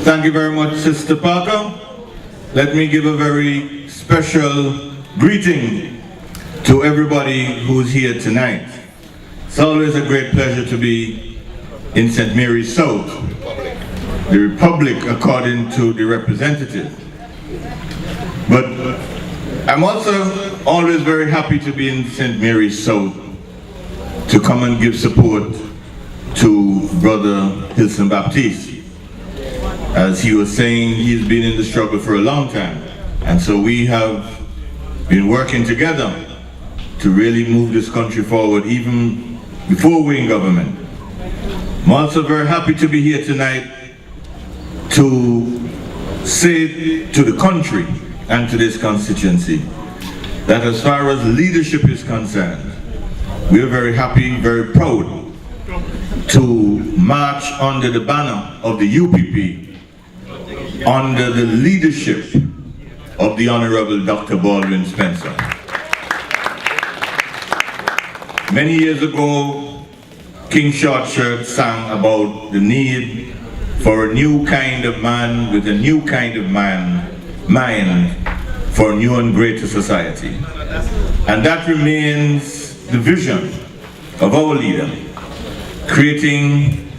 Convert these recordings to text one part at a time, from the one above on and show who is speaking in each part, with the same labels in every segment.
Speaker 1: Thank you very much, Sister Parker. Let me give a very special greeting to everybody who's here tonight. It's always a great pleasure to be in St. Mary's South, the Republic according to the representative. But I'm also always very happy to be in St. Mary's South to come and give support to Brother Hilson Baptiste. As he was saying, he's been in the struggle for a long time. And so we have been working together to really move this country forward even before we're in government. I'm also very happy to be here tonight to say to the country and to this constituency that as far as leadership is concerned, we are very happy, very proud to march under the banner of the UPP under the leadership of the Honorable Dr. Baldwin Spencer. Many years ago, King Shortshirt sang about the need for a new kind of man with a new kind of mind for a new and greater society. And that remains the vision of our leader, creating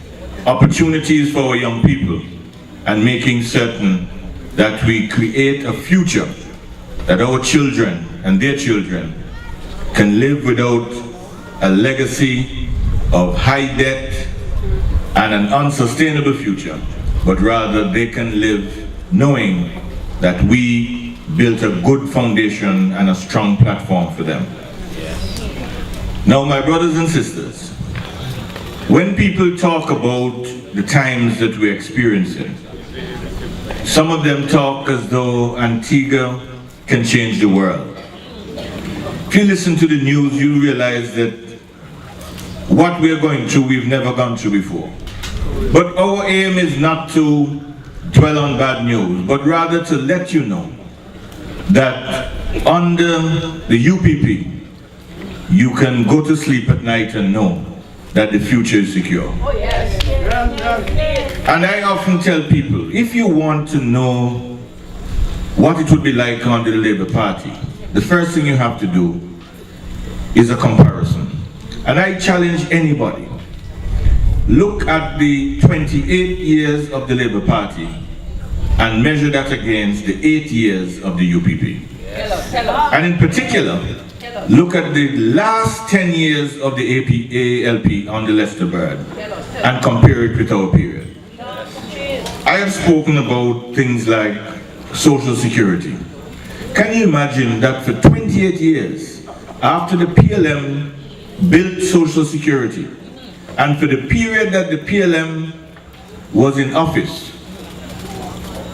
Speaker 1: opportunities for our young people and making certain that we create a future that our children and their children can live without a legacy of high debt and an unsustainable future, but rather they can live knowing that we built a good foundation and a strong platform for them. Now, my brothers and sisters, when people talk about the times that we're experiencing, some of them talk as though Antigua can change the world. If you listen to the news, you realize that what we're going through, we've never gone through before. But our aim is not to dwell on bad news, but rather to let you know that under the UPP, you can go to sleep at night and know that the future is secure. Oh, yes. And I often tell people, if you want to know what it would be like under the Labour Party, the first thing you have to do is a comparison. And I challenge anybody, look at the 28 years of the Labour Party and measure that against the 8 years of the UPP. And in particular, look at the last 10 years of the ALP on the Leicester Bird and compare it with our period. I have spoken about things like Social Security. Can you imagine that for 28 years, after the PLM built Social Security, and for the period that the PLM was in office,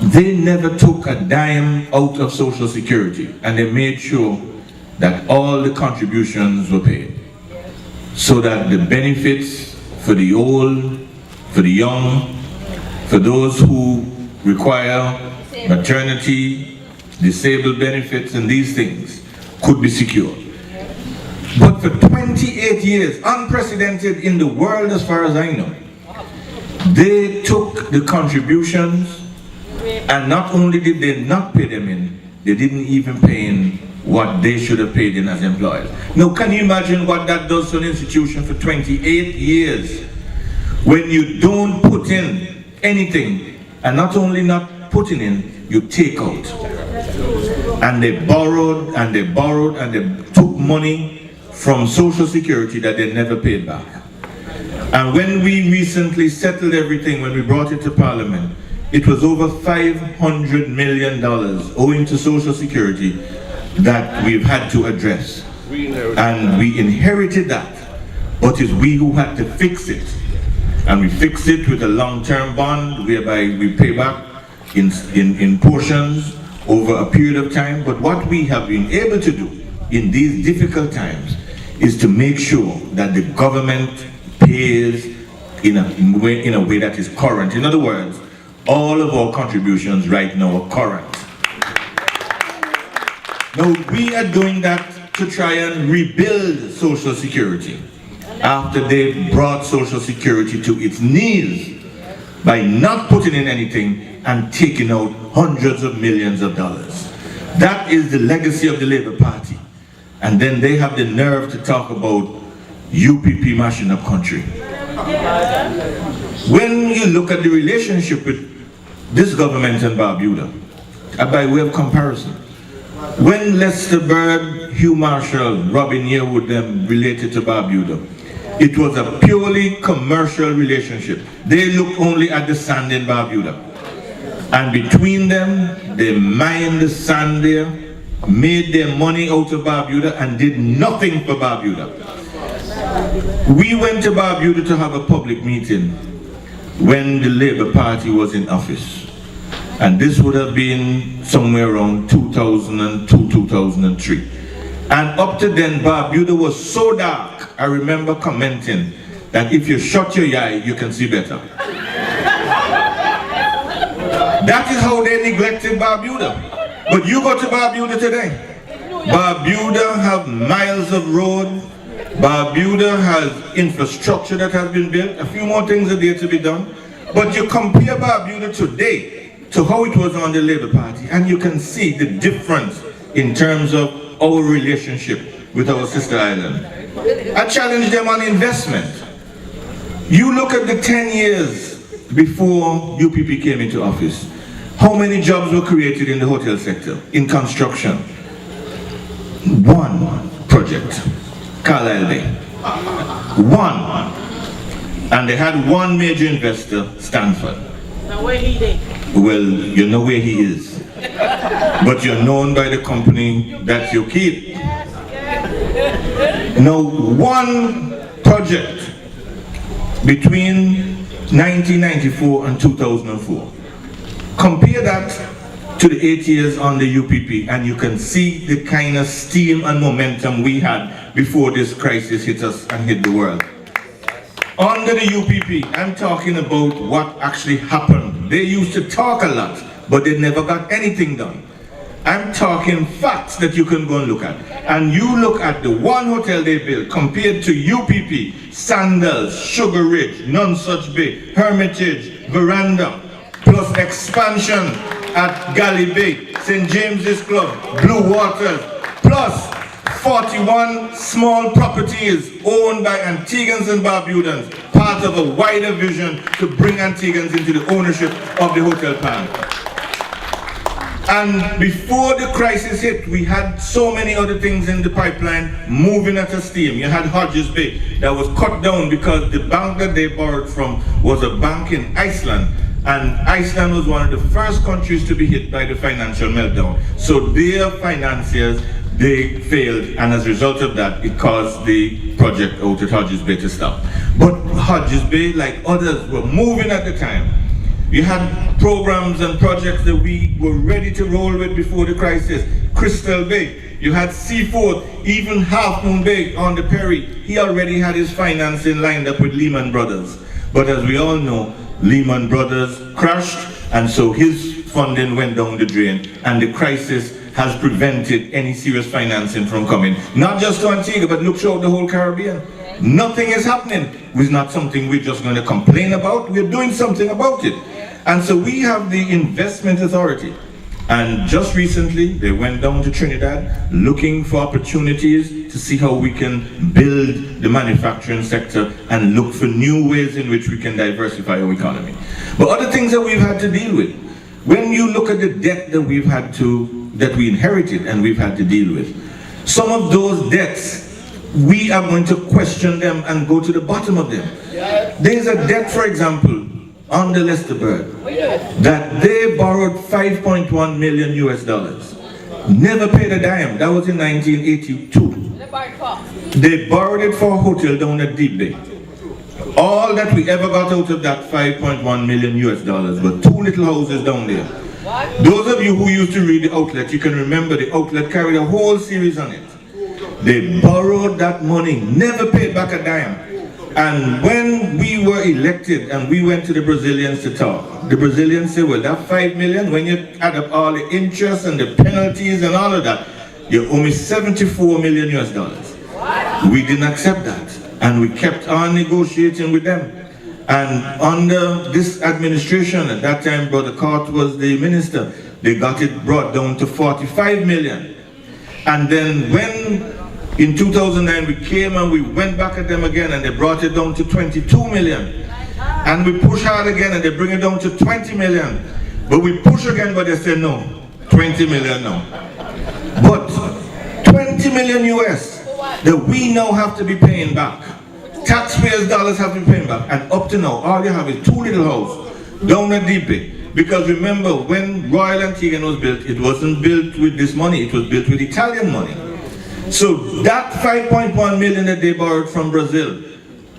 Speaker 1: they never took a dime out of Social Security, and they made sure that all the contributions were paid, so that the benefits for the old, for the young, for those who require maternity, disabled benefits, and these things could be secured. But for 28 years, unprecedented in the world as far as I know, they took the contributions, and not only did they not pay them in, they didn't even pay in what they should have paid in as employers. Now, can you imagine what that does to an institution for 28 years when you don't put in anything, and not only not putting in, you take out? And they borrowed and they borrowed and they took money from Social Security that they never paid back. And when we recently settled everything, when we brought it to Parliament, it was over $500 million owing to Social Security that we've had to address. And we inherited that, but it's we who had to fix it. And we fixed it with a long-term bond whereby we pay back in portions over a period of time. But what we have been able to do in these difficult times is to make sure that the government pays in a way that is current. In other words, all of our contributions right now are current. Now, we are doing that to try and rebuild Social Security after they brought Social Security to its knees by not putting in anything and taking out hundreds of millions of dollars. That is the legacy of the Labour Party. And then they have the nerve to talk about UPP mashing up country. When you look at the relationship with this government and Barbuda, by way of comparison, when Lester Bird, Hugh Marshall, Robin Yearwood them related to Barbuda, it was a purely commercial relationship. They looked only at the sand in Barbuda. And between them, they mined the sand there, made their money out of Barbuda, and did nothing for Barbuda. We went to Barbuda to have a public meeting when the Labour Party was in office. And this would have been somewhere around 2002, 2003. And up to then, Barbuda was so dark, I remember commenting that if you shut your eye, you can see better. That is how they neglected Barbuda. But you go to Barbuda today. Barbuda have miles of road. Barbuda has infrastructure that has been built. A few more things are there to be done. But you compare Barbuda today to how it was on the Labour Party, and you can see the difference in terms of our relationship with our sister island. I challenge them on investment. You look at the 10 years before UPP came into office. How many jobs were created in the hotel sector, in construction? One project, Carlisle Bay. One. And they had one major investor, Stanford.
Speaker 2: Now where he did?
Speaker 1: Well, you know where he is. But you're known by the company that you keep. Now, one project between 1994 and 2004. Compare that to the 8 years on the UPP, and you can see the kind of steam and momentum we had before this crisis hit us and hit the world. Under the UPP, I'm talking about what actually happened. They used to talk a lot, but they never got anything done. I'm talking facts that you can go and look at. And you look at the one hotel they built compared to UPP, Sandals, Sugar Ridge, Nonsuch Bay, Hermitage, Veranda, plus expansion at Galley Bay, St. James's Club, Blue Waters, plus 41 small properties owned by Antiguans and Barbudans, part of a wider vision to bring Antiguans into the ownership of the hotel pan. And before the crisis hit, we had so many other things in the pipeline moving at a steam. You had Hodges Bay that was cut down because the bank that they borrowed from was a bank in Iceland. And Iceland was one of the first countries to be hit by the financial meltdown. So their financiers, they failed, and as a result of that, it caused the project out at Hodges Bay to stop. But Hodges Bay, like others, were moving at the time. You had programs and projects that we were ready to roll with before the crisis. Crystal Bay, you had Seafood, even Half Moon Bay on the Perry. He already had his financing lined up with Lehman Brothers. But as we all know, Lehman Brothers crashed, and so his funding went down the drain, and the crisis has prevented any serious financing from coming. Not just to Antigua, but look throughout the whole Caribbean. Nothing is happening. It's not something we're just going to complain about. We're doing something about it. And so we have the Investment Authority. And just recently, they went down to Trinidad looking for opportunities to see how we can build the manufacturing sector and look for new ways in which we can diversify our economy. But other things that we've had to deal with, when you look at the debt that we inherited and we've had to deal with, some of those debts, we are going to question them and go to the bottom of them. There's a debt, for example, on the Lester Bird, that they borrowed $5.1 million US. Never paid a dime. That was in 1982. They borrowed it for a hotel down at Deep Bay. All that we ever got out of that $5.1 million US were 2 little houses down there. Those of you who used to read the Outlet, you can remember the Outlet carried a whole series on it. They borrowed that money, never paid back a dime. And when we were elected and we went to the Brazilians to talk, the Brazilians said, well, that 5 million, when you add up all the interest and the penalties and all of that, you owe me $74 million US. We didn't accept that. And we kept on negotiating with them. And under this administration, at that time Brother Cort was the minister, they got it brought down to 45 million. And then when in 2009 we came and we went back at them again and they brought it down to 22 million. And we push hard again and they bring it down to 20 million. But we push again, but they say no, 20 million now. But 20 million US that we now have to be paying back. Taxpayers' dollars have to be paying back. And up to now, all you have is 2 little houses down at Deepy. Because remember, when Royal Antiguan was built, it wasn't built with this money, it was built with Italian money. So that 5.1 million that they borrowed from Brazil,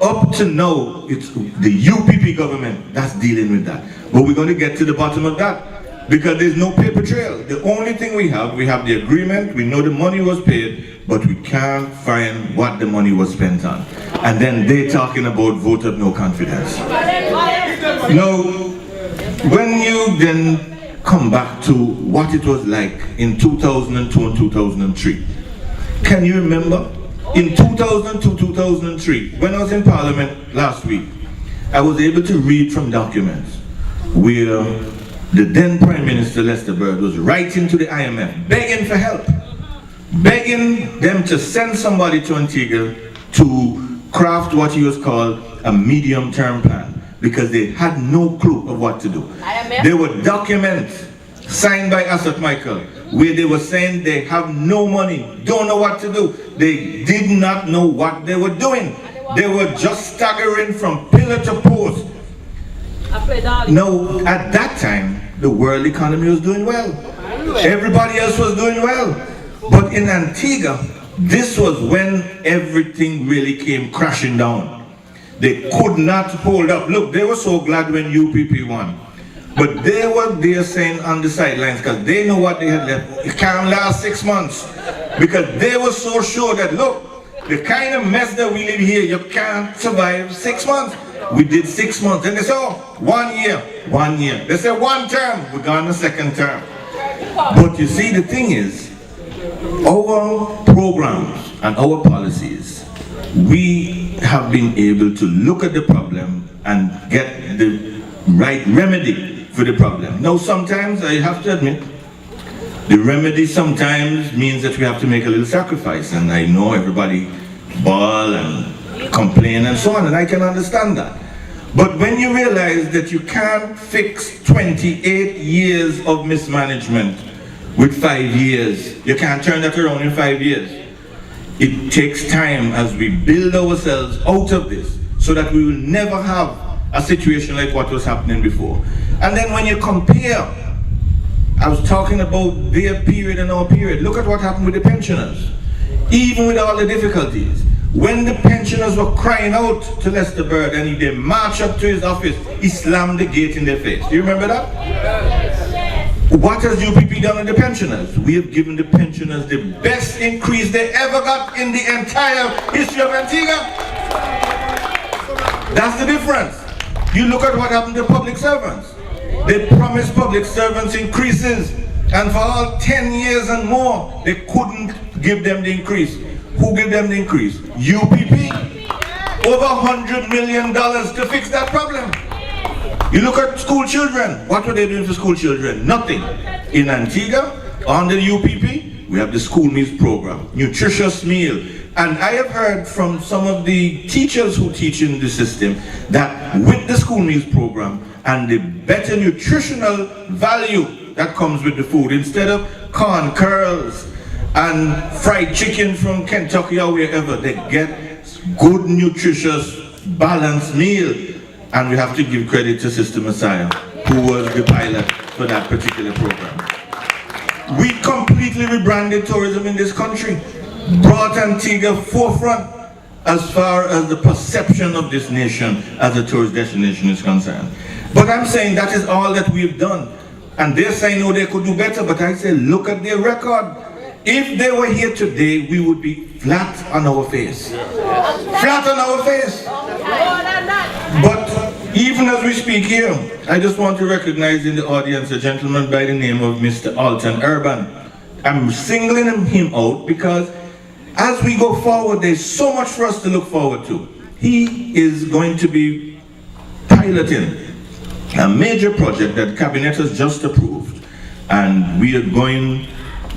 Speaker 1: up to now, it's the UPP government that's dealing with that. But we're going to get to the bottom of that because there's no paper trail. The only thing we have the agreement, we know the money was paid, but we can't find what the money was spent on. And then they're talking about vote of no confidence. Now, when you then come back to what it was like in 2002 and 2003, can you remember? In 2002-2003, when I was in Parliament last week, I was able to read from documents where the then Prime Minister Lester Bird was writing to the IMF, begging for help, begging them to send somebody to Antigua to craft what he was called a medium-term plan, because they had no clue of what to do. There were documents signed by Asset Michael where they were saying they have no money, don't know what to do. They did not know what they were doing. They were just staggering from pillar to post. Now, at that time, the world economy was doing well. Everybody else was doing well. But in Antigua, this was when everything really came crashing down. They could not hold up. Look, they were so glad when UPP won. But they were there saying on the sidelines, because they know what they had left. It can't last 6 months. Because they were so sure that, look, the kind of mess that we live here, you can't survive 6 months. We did 6 months. And they said, oh, 1 year, 1 year. They said 1 term, we're gone the 2nd term. But you see, the thing is, our programs and our policies, we have been able to look at the problem and get the right remedy for the problem. Now, sometimes I have to admit, the remedy sometimes means that we have to make a little sacrifice, and I know everybody bawl and complain and so on, and I can understand that. But when you realize that you can't fix 28 years of mismanagement with 5 years, you can't turn that around in 5 years. It takes time as we build ourselves out of this so that we will never have a situation like what was happening before. And then when you compare, I was talking about their period and our period. Look at what happened with the pensioners. Even with all the difficulties, when the pensioners were crying out to Lester Bird and they marched up to his office, he slammed the gate in their face. Do you remember that? Yes. What has UPP done with the pensioners? We have given the pensioners the best increase they ever got in the entire history of Antigua. That's the difference. You look at what happened to public servants. They promised public servants increases, and for all 10 years and more, they couldn't give them the increase. Who gave them the increase? UPP. Over $100 million to fix that problem. You look at school children. What were they doing for school children? Nothing. In Antigua, under the UPP, we have the school meals program, nutritious meal. And I have heard from some of the teachers who teach in the system that with the school meals program and the better nutritional value that comes with the food, instead of corn curls and fried chicken from Kentucky or wherever, they get good, nutritious, balanced meal. And we have to give credit to Sister Messiah, who was the pilot for that particular program. We completely rebranded tourism in this country, brought Antigua forefront as far as the perception of this nation as a tourist destination is concerned. But I'm saying that is all that we've done. And they're saying, no, they could do better, but I say, look at their record. If they were here today, we would be flat on our face. Flat on our face. But even as we speak here, I just want to recognize in the audience a gentleman by the name of Mr. Alton Urban. I'm singling him out because as we go forward, there's so much for us to look forward to. He is going to be piloting a major project that Cabinet has just approved. And we are going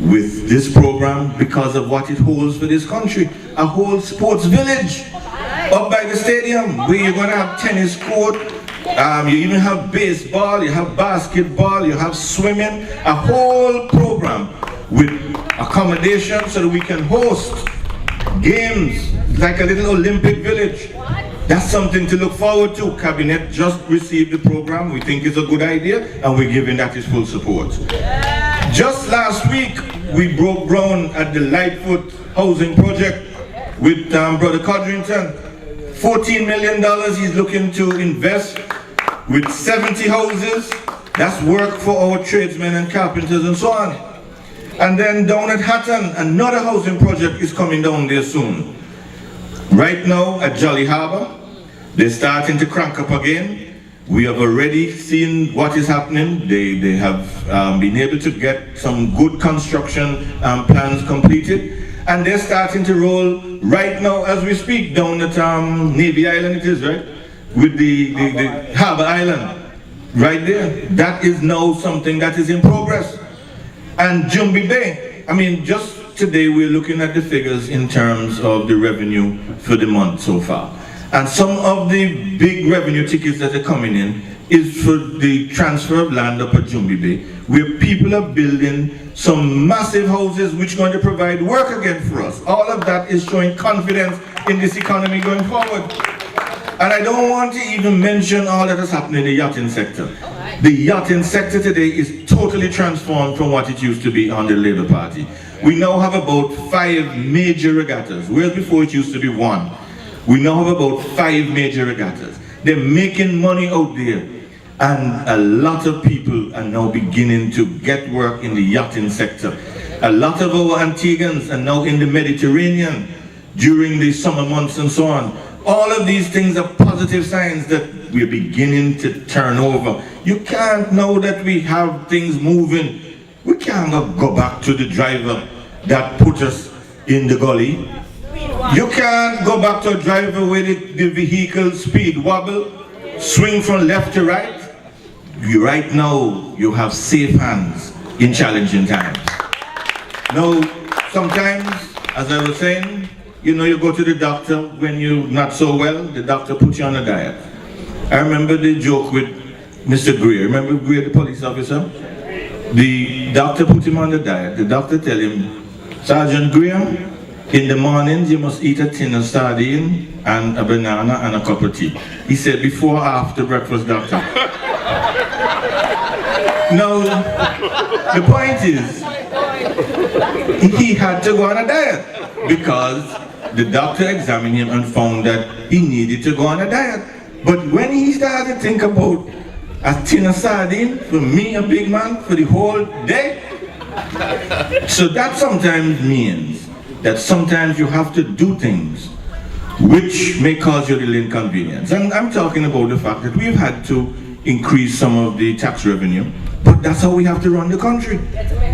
Speaker 1: with this program because of what it holds for this country. A whole sports village up by the stadium where you're going to have tennis court, you even have baseball, you have basketball, you have swimming, a whole program with accommodation so that we can host games like a little Olympic village. That's something to look forward to. Cabinet just received the program. We think it's a good idea and we're giving that its full support. Just last week, we broke ground at the Lightfoot Housing Project with Brother Codrington. $14 million he's looking to invest with 70 houses. That's work for our tradesmen and carpenters and so on. And then down at Hatton, another housing project is coming down there soon. Right now at Jolly Harbour, they're starting to crank up again. We have already seen what is happening. They have been able to get some good construction plans completed. And they're starting to roll right now as we speak down at Navy Island it is, right? With the Harbour Island, right there. That is now something that is in progress. And Jumbie Bay, I mean, just today we're looking at the figures in terms of the revenue for the month so far. And some of the big revenue tickets that are coming in is for the transfer of land up at Jumbie Bay, where people are building some massive houses which are going to provide work again for us. All of that is showing confidence in this economy going forward. And I don't want to even mention all that has happened in the yachting sector. The yachting sector today is totally transformed from what it used to be under the Labour Party. We now have about 5 major regattas, whereas before it used to be 1. We now have about 5 major regattas. They're making money out there. And a lot of people are now beginning to get work in the yachting sector. A lot of our Antiguans are now in the Mediterranean during the summer months and so on. All of these things are positive signs that we're beginning to turn over. You can't know that we have things moving. We can't go back to the driver that put us in the gully. You can't go back to a driver where the vehicle speed wobble, swing from left to right. Right now, you have safe hands in challenging times. Now, sometimes, as I was saying, you know, you go to the doctor when you're not so well, the doctor puts you on a diet. I remember the joke with Mr. Greer. Remember Greer, the police officer? The doctor put him on the diet. The doctor tell him, Sergeant Greer, in the mornings you must eat a tin of sardine and a banana and a cup of tea. He said, before or after breakfast, doctor? Now, the point is, he had to go on a diet because the doctor examined him and found that he needed to go on a diet. But when he started to think about a tin of sardine, for me, a big man, for the whole day, so that sometimes means that sometimes you have to do things which may cause you a little inconvenience. And I'm talking about the fact that we've had to increase some of the tax revenue, but that's how we have to run the country.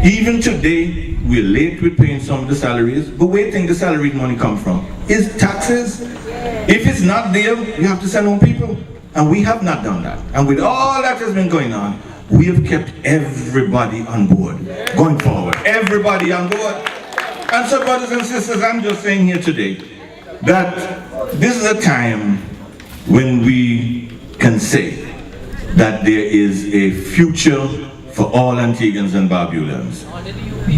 Speaker 1: Even today, we're late with paying some of the salaries, but where do you think the salary money come from? Is taxes. If it's not there, you have to send home people. And we have not done that. And with all that has been going on, we have kept everybody on board. Going forward, everybody on board. And so, brothers and sisters, I'm just saying here today that this is a time when we can say that there is a future for all Antiguans and Barbudans.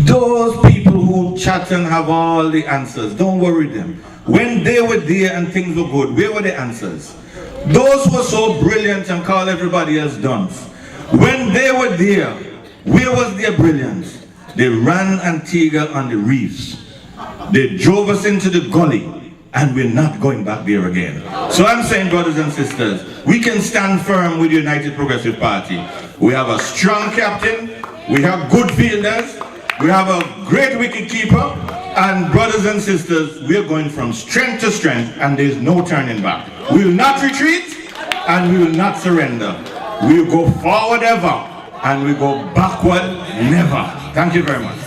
Speaker 1: Those people who chat and have all the answers, don't worry them. When they were there and things were good, where were the answers? Those who were so brilliant and call everybody else dunce, when they were there, where was their brilliance? They ran Antigua on the reefs. They drove us into the gully, and we're not going back there again. So I'm saying, brothers and sisters, we can stand firm with the United Progressive Party. We have a strong captain, we have good fielders, we have a great wicketkeeper, and brothers and sisters, we are going from strength to strength, and there's no turning back. We will not retreat, and we will not surrender. We will go forward ever, and we go backward never. Thank you very much.